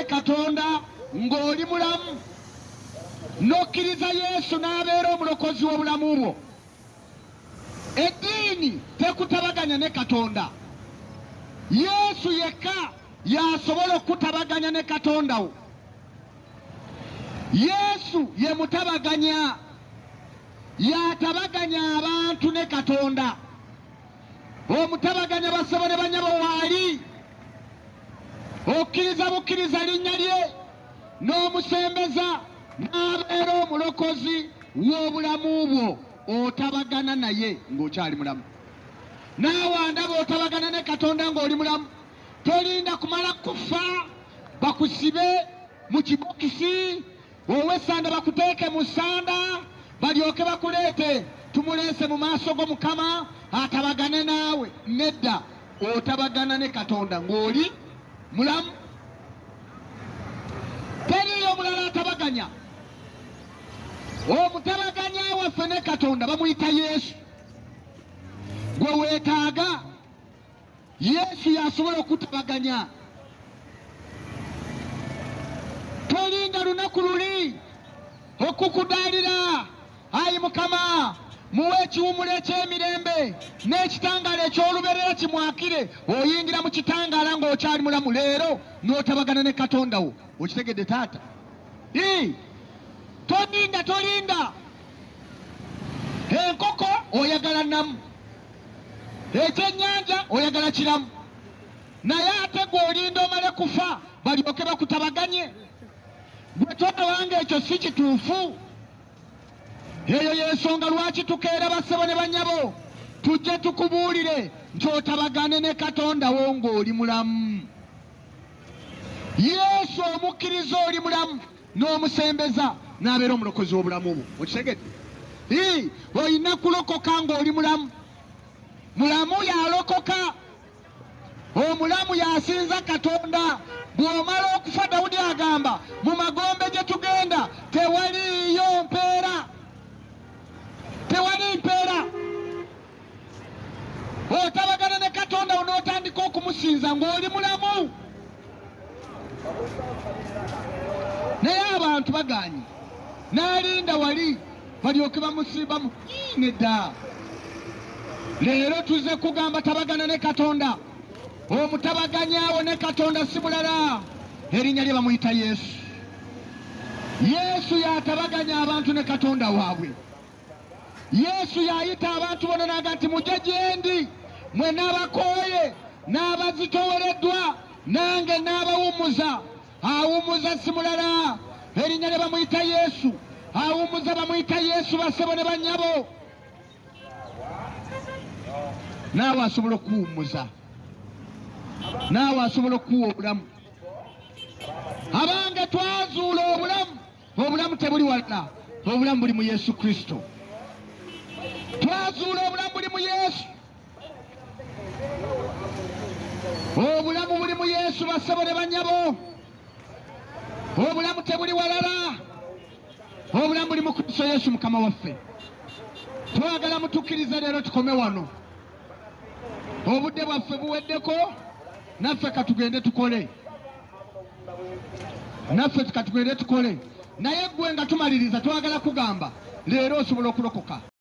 ne Katonda ng'oli mulamu n'okkiriza Yesu n'abeera omulokozi w'obulamu bwo. Eddiini tekutabaganya ne Katonda. Yesu yekka yasobola okutabaganya ne Katonda wo. Yesu ye mutabaganya, yatabaganya abantu ne Katonda. Omutabaganya basabo ne banyabo waali, okkiriza bukkiriza linnya lye n'omusembeza n'abeera omulokozi w'obulamu bwo, otabagana naye ng'okyali mulamu. Naawe ndaba otabagana ne Katonda ng'oli mulamu. Tolinda kumala kufa bakusibe mu kibokisi, wowe sanda bakuteeke mu sanda balyoke bakuleete tumuleese mu maaso go Mukama atabagane naawe. Nedda, otabagana ne Katonda ng'oli mulamu. Teriyo mulala atabaganya. Omutabaganya waffe ne Katonda bamuyita Yesu. Gwe weetaaga Yesu yasobola okutabaganya. Tolinda lunaku luli okukudaalira, ayi Mukama muwe ekiwummulo eky'emirembe n'ekitangaala eky'olubeerera kimwakire, oyingira mu kitangaala ng'okyali mulamu. Leero n'otabagana ne Katonda wo. Okitegedde taata? Tolinda. Enkoko oyagala nnamu, ekyennyanja oyagala kiramu, naye ate gw'olinda omale kufa balyoke bakutabaganye. Gwe tolabanga ekyo si kituufu. Eyo y'ensonga lwaki tukeera basebo ne bannyabo tujje tukubuulire nti otabagane ne Katonda wo ng'oli mulamu. Yesu omukkiriza oli mulamu, n'omusembeza n'abeera omulokozi w'obulamu bwo. Okitegedde? Olina kulokoka ng'oli mulamu. Mulamu yalokoka, omulamu yasinza Katonda. Bw'omala okufa Dawudi agamba mu magombe gye tugenda tewaliyo mpeera. Tewali mpeera. Otabagana ne Katonda onootandika okumusinza ng'oli mulamu. Naye abantu bagaanyi, n'alinda wali balyoke bamusimbamu. Nedda. Leero tuze kugamba tabagana ne Katonda. Omutabaganyaawo ne Katonda si mulala, erinnya lye bamuyita Yesu. Yesu yatabaganya abantu ne Katonda waabwe. Yesu yayita abantu bonna n'aga nti mujje gye ndi mwe n'abakooye n'abazitoowereddwa, nange n'abawummuza. Awummuza si mulala, erinnya lye bamuyita Yesu. Awummuza bamuyita Yesu basebo ne bannyabo. Naawe asobola okuwummuza, naawe asobola okuwa obulamu. Abange twazuula obulamu. Obulamu tebuli wala, obulamu buli mu Yesu Kristo. Twazuula obulamu buli mu Yesu. Obulamu buli mu Yesu basebo ne bannyabo. Obulamu tebuli walala, obulamu buli mu Kristo Yesu Mukama waffe. Twagala mutukkirize leero tukome wano. Obudde bwaffe buweddeko, naffe katugende tukole. Naye gwe nga tumaliriza twagala kugamba leero osobola okulokoka.